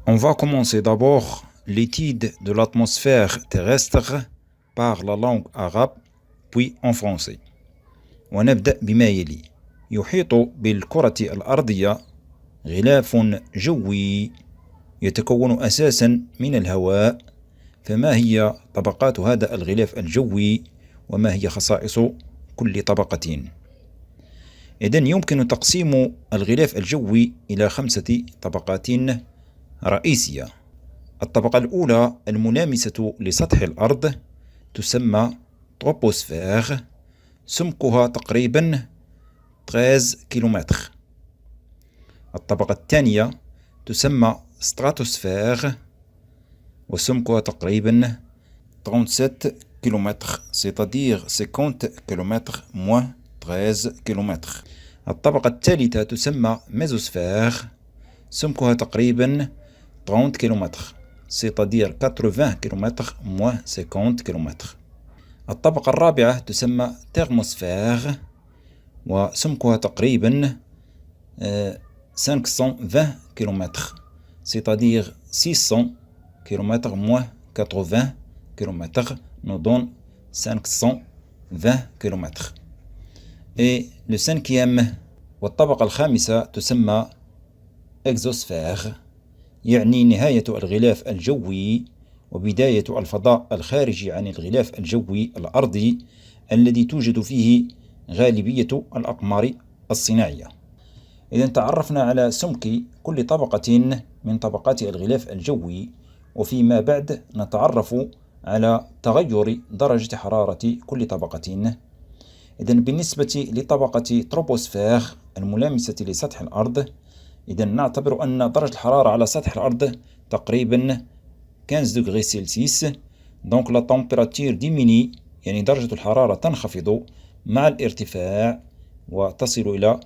On va commencer d'abord l'étude de l'atmosphère terrestre par la langue arabe, puis en français. ونبدأ بما يلي: يحيط بالكرة الأرضية غلاف جوي يتكون أساسا من الهواء. فما هي طبقات هذا الغلاف الجوي وما هي خصائص كل طبقة؟ إذن يمكن تقسيم الغلاف الجوي إلى 5 طبقات رئيسية. الطبقة الأولى الملامسة لسطح الأرض تسمى تروبوسفير، سمكها تقريبا 13 كيلومتر. الطبقة الثانية تسمى ستراتوسفير وسمكها تقريبا 37 كيلومتر، c'est-à-dire 50 كيلومتر moins 13 كيلومتر. الطبقة الثالثة تسمى ميزوسفير، سمكها تقريبا 30 كيلومتر، c'est-à-dire 80 كيلومتر moins 50 كيلومتر. الطبقة الرابعة تسمى تيرموسفير وسمكها تقريبا 520 كيلومتر، c'est-à-dire 600 كيلومتر moins 80 كيلومتر nous donne 520 كيلومتر. Et le cinquième والطبقة الخامسة تسمى إكزوسفير، يعني نهاية الغلاف الجوي وبداية الفضاء الخارجي عن الغلاف الجوي الأرضي الذي توجد فيه غالبية الأقمار الصناعية. إذن تعرفنا على سمك كل طبقة من طبقات الغلاف الجوي، وفيما بعد نتعرف على تغير درجة حرارة كل طبقة. إذن بالنسبة لطبقة تروبوسفير الملامسة لسطح الأرض، إذن نعتبر أن درجة الحرارة على سطح الأرض تقريبا 15 دغري سلسيوس. دونك لا تمبيراتور ديميني، يعني درجة الحرارة تنخفض مع الارتفاع وتصل إلى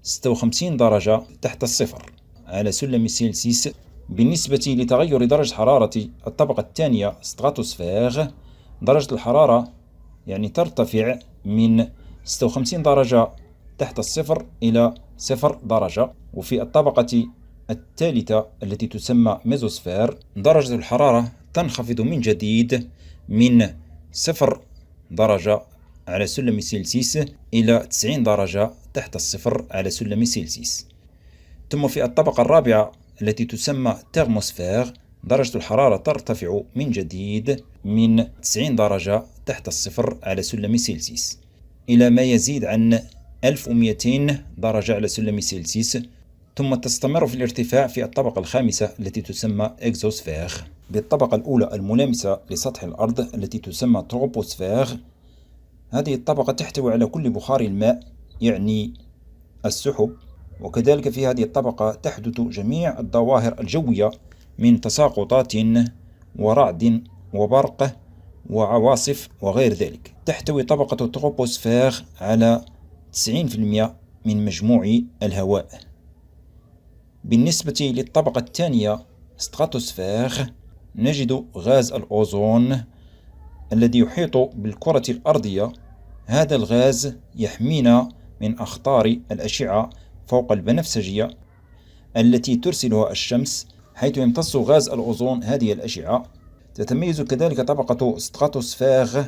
56 درجة تحت الصفر على سلم سلسيوس. بالنسبة لتغير درجة حرارة الطبقة الثانية ستراتوسفير، درجة الحرارة يعني ترتفع من 56 درجة تحت الصفر إلى 0 درجة. وفي الطبقة الثالثة التي تسمى ميزوسفير درجة الحرارة تنخفض من جديد من 0 درجة على سلم سلسيوس إلى 90 درجة تحت الصفر على سلم سلسيوس. ثم في الطبقة الرابعة التي تسمى تيرموسفير درجة الحرارة ترتفع من جديد من 90 درجة تحت الصفر على سلم سلسيوس إلى ما يزيد عن 1200 درجة على سلم سلسيوس، ثم تستمر في الارتفاع في الطبقة الخامسة التي تسمى إكزوسفير. بالطبقة الأولى الملامسة لسطح الأرض التي تسمى تروبوسفير، هذه الطبقة تحتوي على كل بخار الماء يعني السحب، وكذلك في هذه الطبقة تحدث جميع الظواهر الجوية من تساقطات ورعد وبرق وعواصف وغير ذلك. تحتوي طبقة التروبوسفير على 90% من مجموع الهواء. بالنسبة للطبقة الثانية ستراتوسفير نجد غاز الأوزون الذي يحيط بالكرة الأرضية. هذا الغاز يحمينا من أخطار الأشعة فوق البنفسجية التي ترسلها الشمس، حيث يمتص غاز الأوزون هذه الأشعة. تتميز كذلك طبقة ستراتوسفير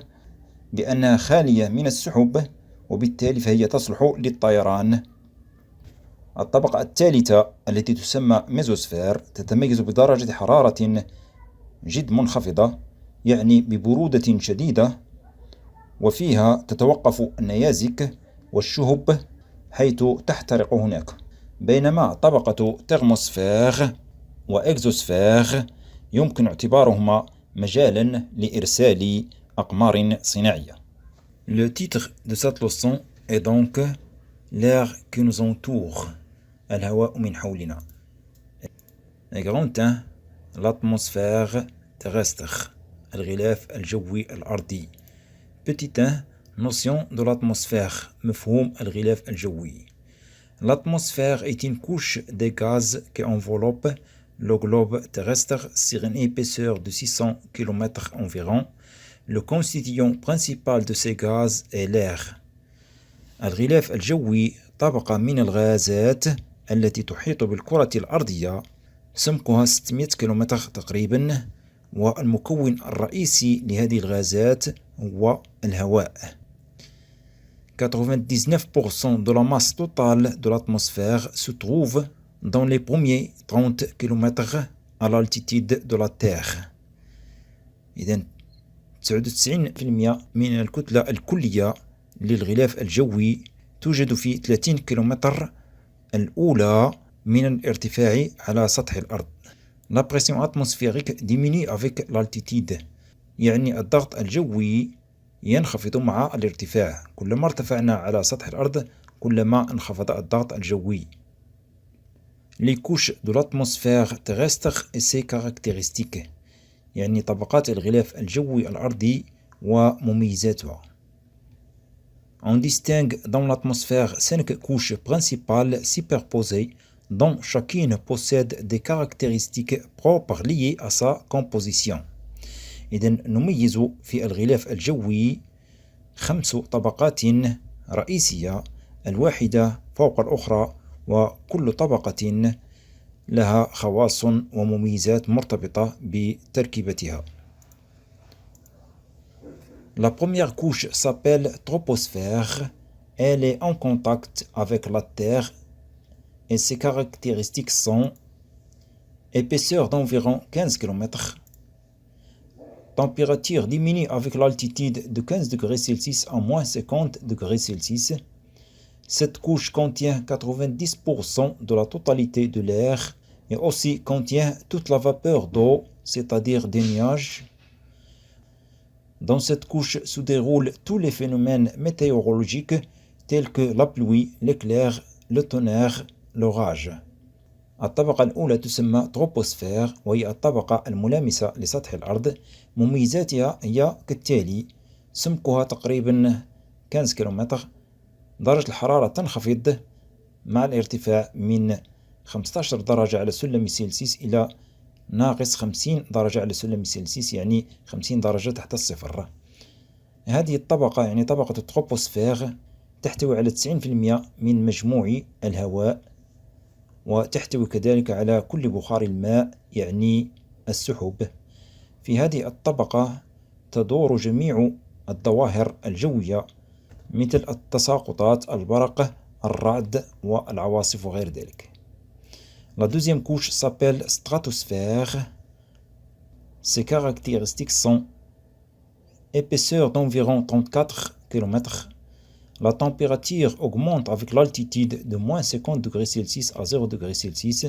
بأنها خالية من السحب، وبالتالي فهي تصلح للطيران. الطبقة الثالثة التي تسمى ميزوسفير تتميز بدرجة حرارة جد منخفضة، يعني ببرودة شديدة، وفيها تتوقف النيازك والشهب حيث تحترق هناك. بينما طبقة تيرموسفير وإكزوسفير يمكن اعتبارهما مجالا لإرسال أقمار صناعية. Le titre de cette leçon est donc l'air qui nous entoure, الهواء من حولنا. Grand 1, l'atmosphère terrestre, الغلاف الجوي الأرضي. Petit 1, notion de l'atmosphère, مفهوم الغلاف الجوي. L'atmosphère est une couche de gaz qui enveloppe le globe terrestre sur une épaisseur de 600 km environ. Le constituant principal de ces gaz est l'air. الغلاف الجوي طبقة من الغازات التي تحيط بالكرة الأرضية سمكها 600 كيلومتر تقريبا، والمكون الرئيسي لهذه الغازات هو الهواء. 99% de la masse totale de l'atmosphère se trouve dans les premiers 30 km à l'altitude de la Terre. إذن 99% من الكتلة الكلية للغلاف الجوي توجد في 30 كيلومتر الأولى من الارتفاع على سطح الأرض. La pression atmosphérique diminue avec l'altitude، يعني الضغط الجوي ينخفض مع الارتفاع. كلما ارتفعنا على سطح الأرض كلما انخفض الضغط الجوي. Les couches de l'atmosphère terrestre et ses caractéristiques، يعني طبقات الغلاف الجوي الأرضي ومميزاتها. On distingue dans l'atmosphère 5 couches principales superposées dont chacune possède des caractéristiques propres liées à sa composition. إذن نميز في الغلاف الجوي 5 طبقات رئيسية، الواحدة فوق الأخرى، وكل طبقة لها خواص ومميزات مرتبطة بتركيبتها. La première couche s'appelle troposphère. Elle est en contact avec la Terre et ses caractéristiques sont épaisseur d'environ 15 km, température diminue avec l'altitude de 15 degrés Celsius à moins 50 degrés Celsius. Cette couche contient 90% de la totalité de l'air et aussi contient toute la vapeur d'eau, c'est-à-dire des nuages. Dans cette couche se déroulent tous les phénomènes météorologiques tels que la pluie, l'éclair, le tonnerre, l'orage. الطبقة الأولى تسمى تروبوسفير، وهي الطبقة الملامسة لسطح الأرض. مميزاتها هي كالتالي: سمكها تقريبا 15 كيلومتر، درجة الحرارة تنخفض مع الارتفاع من 15 درجة على سلم سلسيوس إلى ناقص 50 درجة على سلم سلسيوس، يعني 50 درجة تحت الصفر. هذه الطبقة يعني طبقة التروبوسفير تحتوي على 90% من مجموع الهواء، وتحتوي كذلك على كل بخار الماء يعني السحب. في هذه الطبقة تدور جميع الظواهر الجوية مثل التساقطات، البرق، الرعد والعواصف وغير ذلك. La deuxième couche s'appelle stratosphère. Ses caractéristiques sont épaisseur d'environ 34 km. La température augmente avec l'altitude de moins 50 degrés Celsius à 0 degrés Celsius.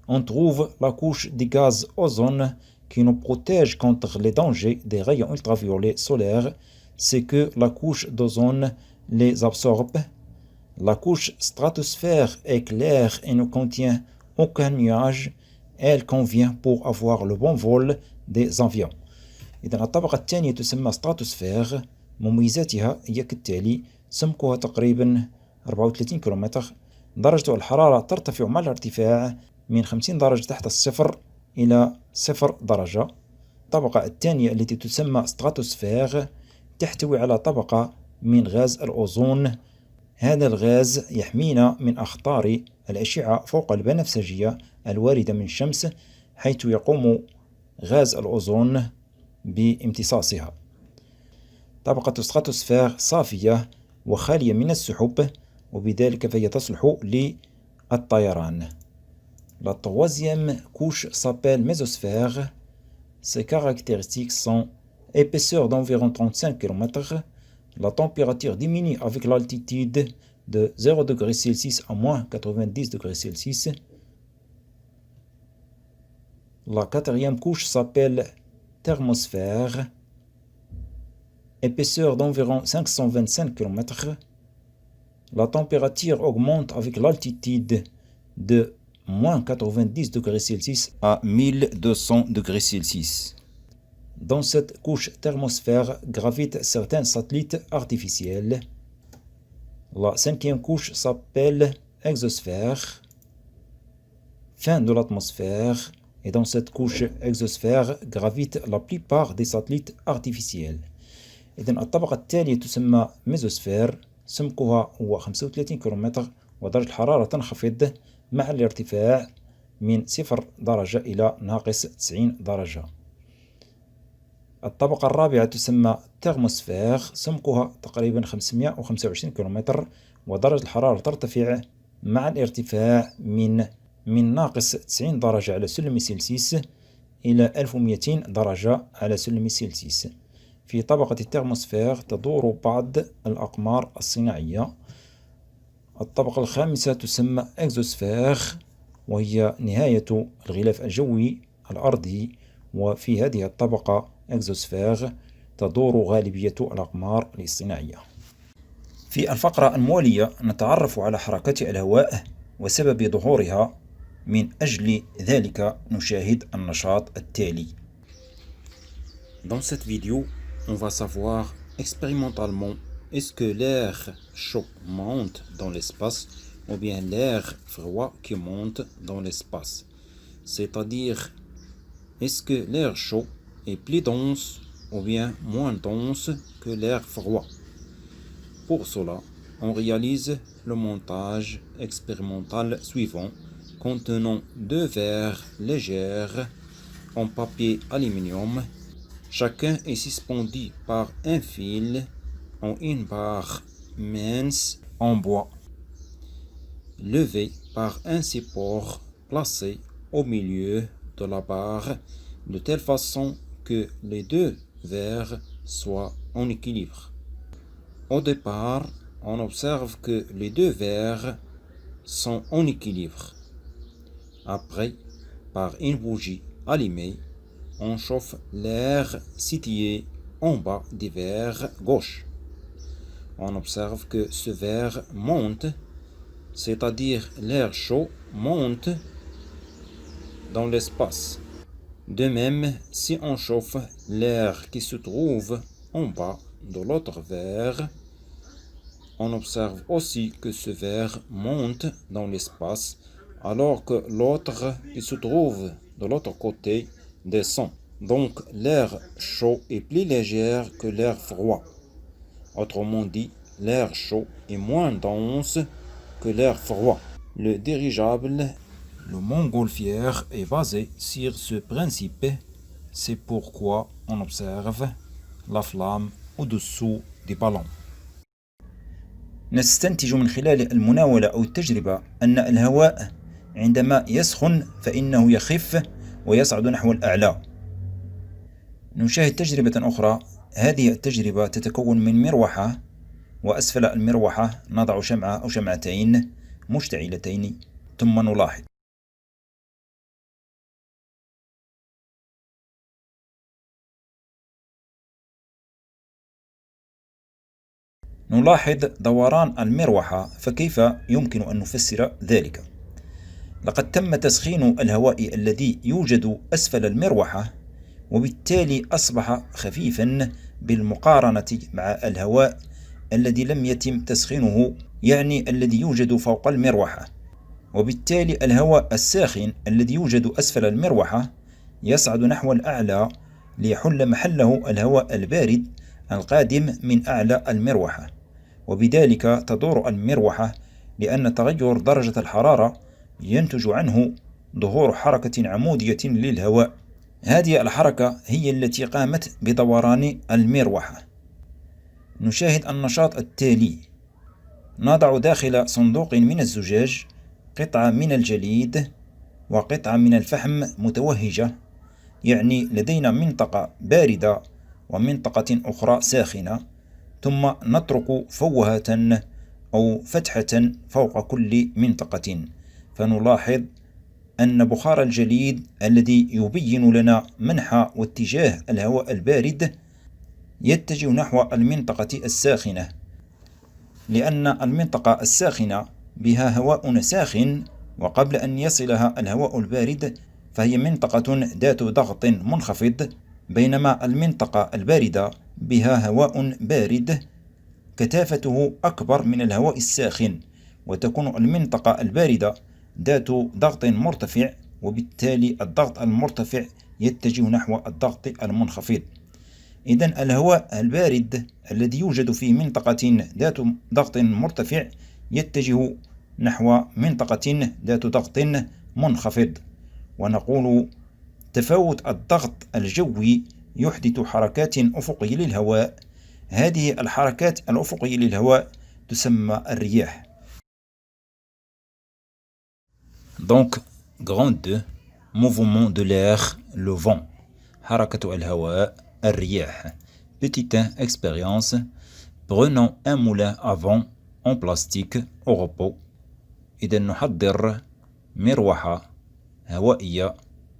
On trouve la couche des gaz ozone qui nous protège contre les dangers des rayons ultraviolets solaires. C'est que la couche d'ozone les absorbe. La couche stratosphère est claire et ne contient aucun nuage. Elle convient pour avoir le bon vol des avions. إذن الطبقة الثانية تسمى ستراتوسفير. مميزاتها هي كالتالي: سمكها تقريبا 34 كيلومتر، درجة الحرارة ترتفع مع الارتفاع من 50 درجة تحت الصفر إلى 0 درجة. الطبقة الثانية التي تسمى ستراتوسفير تحتوي على طبقة من غاز الأوزون. هذا الغاز يحمينا من أخطار الأشعة فوق البنفسجية الواردة من الشمس، حيث يقوم غاز الأوزون بامتصاصها. طبقة الستراتوسفير صافية وخالية من السحب، وبذلك فهي تصلح للطيران. La troisième couche s'appelle mésosphère. Ses caractéristiques sont épaisseur d'environ 35 km. La température diminue avec l'altitude de 0 degrés Celsius à moins 90 degrés Celsius. La quatrième couche s'appelle thermosphère. Épaisseur d'environ 525 km. La température augmente avec l'altitude de moins 90 degrés Celsius à 1200 degrés Celsius. Dans cette couche thermosphère gravitent certains satellites artificiels. La cinquième couche s'appelle exosphère. Fin de l'atmosphère. Et dans cette couche exosphère gravitent la plupart des satellites artificiels. إذن الطبقة التالية تسمى ميزوسفير. سمكها هو 35 كيلومتر، ودرجة الحرارة تنخفض مع الارتفاع من 0 درجة إلى ناقص 90 درجة. الطبقة الرابعة تسمى ترموسفير، سمكها تقريبا 525 كيلومتر، ودرجة الحرارة ترتفع مع الارتفاع من ناقص 90 درجة على سلم سلسيوس إلى 1200 درجة على سلم سلسيوس. في طبقة الترموسفير تدور بعض الأقمار الصناعية. الطبقة الخامسة تسمى إكزوسفير، وهي نهاية الغلاف الجوي الأرضي، وفي هذه الطبقة إكزوسفير تدور غالبية الأقمار الاصطناعية. في الفقرة الموالية نتعرف على حركة الهواء وسبب ظهورها، من أجل ذلك نشاهد النشاط التالي. Dans cette vidéo, on va savoir expérimentalement est-ce que l'air chaud monte dans l'espace ou bien l'air froid qui monte dans l'espace. C'est-à-dire, est-ce que l'air chaud est plus dense ou bien moins dense que l'air froid. Pour cela, on réalise le montage expérimental suivant contenant 2 verres légers en papier aluminium. Chacun est suspendu par un fil en une barre mince en bois, levé par un support placé au milieu de la barre de telle façon que les 2 verres soient en équilibre. Au départ, on observe que les 2 verres sont en équilibre. Après, par une bougie allumée, on chauffe l'air situé en bas du verre gauche. On observe que ce verre monte, c'est-à-dire l'air chaud monte dans l'espace. De même, si on chauffe l'air qui se trouve en bas de l'autre verre, on observe aussi que ce verre monte dans l'espace, alors que l'autre qui se trouve de l'autre côté descend. Donc l'air chaud est plus léger que l'air froid. Autrement dit, l'air chaud est moins dense que l'air froid. Le dirigeable, le montgolfière, est basé sur ce principe. C'est pourquoi on observe la flamme au-dessous du ballon. نستنتج من خلال المناولة أو التجربة أن الهواء عندما يسخن فإنه يخف ويصعد نحو الأعلى. نشاهد تجربة أخرى. هذه التجربة تتكون من مروحة، وأسفل المروحة نضع شمعة أو شمعتين مشتعلتين، ثم نلاحظ دوران المروحة. فكيف يمكن أن نفسر ذلك؟ لقد تم تسخين الهواء الذي يوجد أسفل المروحة، وبالتالي أصبح خفيفا بالمقارنة مع الهواء الذي لم يتم تسخينه، يعني الذي يوجد فوق المروحة. وبالتالي الهواء الساخن الذي يوجد أسفل المروحة يصعد نحو الأعلى ليحل محله الهواء البارد القادم من أعلى المروحة، وبذلك تدور المروحة، لأن تغير درجة الحرارة ينتج عنه ظهور حركة عمودية للهواء. هذه الحركة هي التي قامت بدوران المروحة. نشاهد النشاط التالي. نضع داخل صندوق من الزجاج قطعة من الجليد وقطعة من الفحم متوهجة، يعني لدينا منطقة باردة ومنطقة أخرى ساخنة، ثم نترك فوهة أو فتحة فوق كل منطقة، فنلاحظ أن بخار الجليد الذي يبين لنا منحى واتجاه الهواء البارد يتجه نحو المنطقة الساخنة، لأن المنطقة الساخنة بها هواء ساخن، وقبل أن يصلها الهواء البارد فهي منطقة ذات ضغط منخفض، بينما المنطقة الباردة بها هواء بارد كثافته أكبر من الهواء الساخن، وتكون المنطقة الباردة ذات ضغط مرتفع، وبالتالي الضغط المرتفع يتجه نحو الضغط المنخفض. إذن الهواء البارد الذي يوجد في منطقة ذات ضغط مرتفع يتجه نحو منطقة ذات ضغط منخفض، ونقول تفاوت الضغط الجوي يحدث حركات أفقية للهواء. هذه الحركات الأفقية للهواء تسمى الرياح. Donc, grande 2, mouvement de l'air, le vent. حركة الهواء, الرياح. Petite 1, expérience. Prenons un moulin à vent en plastique au repos. إذا نحضر مروحة هوائية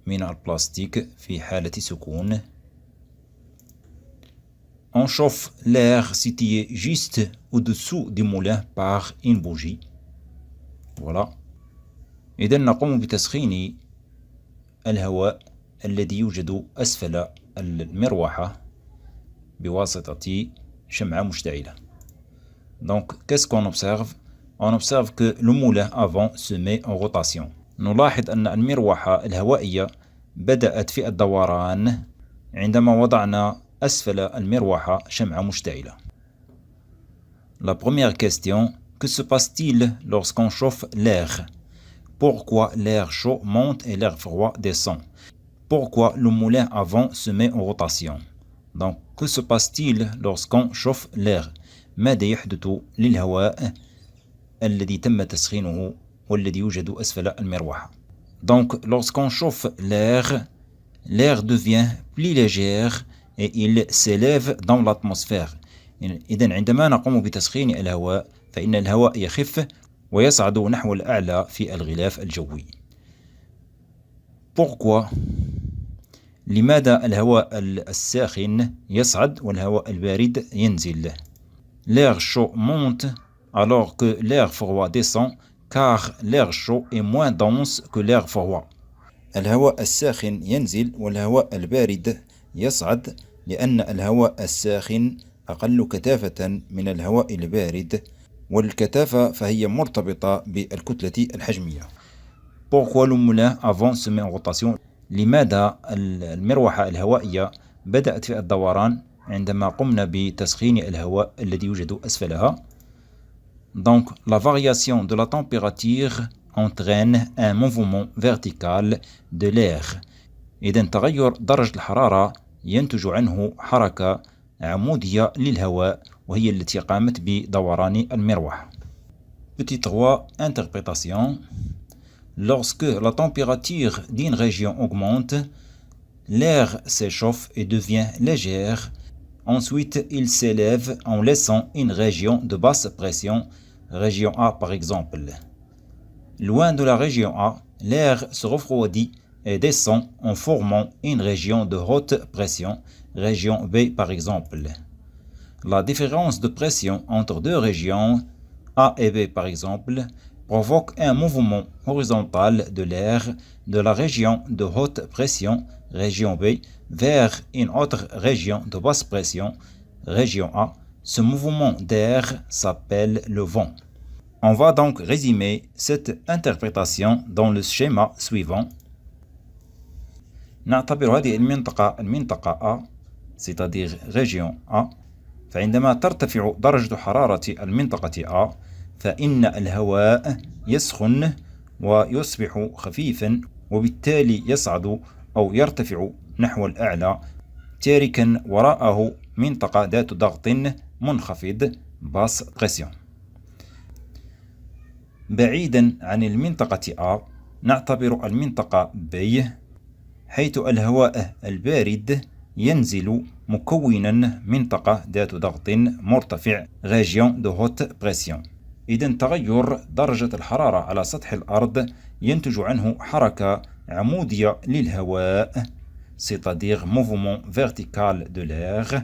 من البلاستيك في حالة سكون. On chauffe l'air situé juste au-dessous du moulin par une bougie. Voilà. إذا نقوم بتسخين الهواء الذي يوجد أسفل المروحة بواسطة شمعة مشتعلة. Donc, qu'est-ce qu'on observe? On observe que le moulin à vent se met en rotation. نلاحظ أن المروحة الهوائية بدأت في الدوران عندما وضعنا أسفل المروحة شمعة مشتعلة. La première question, que se passe-t-il lorsqu'on chauffe l'air? Pourquoi l'air chaud monte et l'air froid descend? Pourquoi le moulin à vent se met en rotation? Donc, que se passe-t-il lorsqu'on chauffe l'air? ماذا يحدث للهواء الذي تم تسخينه والذي يوجد أسفل المروحة؟ Donc, lorsqu'on chauffe l'air, l'air devient plus léger et il s'élève dans l'atmosphère. إذن عندما نقوم بتسخين الهواء فإن الهواء يخف ويصعد نحو الأعلى في الغلاف الجوي. Pourquoi? لماذا الهواء الساخن يصعد والهواء البارد ينزل؟ L'air chaud monte alors que l'air froid descend car l'air chaud est moins dense que l'air froid. الهواء الساخن ينزل والهواء البارد يصعد لأن الهواء الساخن أقل كثافة من الهواء البارد والكثافة فهي مرتبطة بالكتلة الحجمية. Pourquoi le moulin à vent se met en rotation? لماذا المروحة الهوائية بدأت في الدوران عندما قمنا بتسخين الهواء الذي يوجد أسفلها؟ Donc, la variation de la température entraîne un mouvement vertical de l'air. إذن تغير درجة الحرارة ينتج عنه حركة عمودية للهواء وهي التي قامت بدوران المروحة. Petit 3, interprétation. Lorsque la température d'une région augmente, l'air s'échauffe et devient léger. Ensuite, il s'élève en laissant une région de basse pression, région A par exemple. Loin de la région A, l'air se refroidit et descend en formant une région de haute pression, région B par exemple. La différence de pression entre deux régions, A et B par exemple, provoque un mouvement horizontal de l'air de la région de haute pression, région B, vers une autre région de basse pression, région A. Ce mouvement d'air s'appelle le vent. On va donc résumer cette interprétation dans le schéma suivant. نعتبر هذه المنطقة A, c'est-à-dire région A. فعندما ترتفع درجة حرارة المنطقة A فإن الهواء يسخن ويصبح خفيفا وبالتالي يصعد أو يرتفع نحو الأعلى تاركا وراءه منطقة ذات ضغط منخفض باس بريسيون. بعيدا عن المنطقة A نعتبر المنطقة B حيث الهواء البارد ينزل مكونا منطقة ذات ضغط مرتفع région de haute pression. إذن تغير درجة الحرارة على سطح الأرض ينتج عنه حركة عمودية للهواء c'est-à-dire mouvement vertical de l'air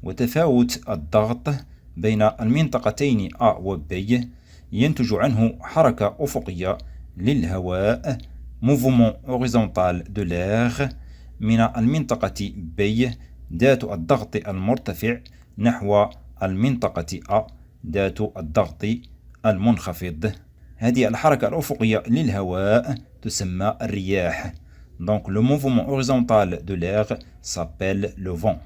وتفاوت الضغط بين المنطقتين A و B ينتج عنه حركة أفقية للهواء mouvement horizontal de l'air من المنطقة B ذات الضغط المرتفع نحو المنطقة A ذات الضغط المنخفض. هذه الحركة الأفقية للهواء تسمى الرياح. Donc le mouvement horizontal de l'air s'appelle le vent.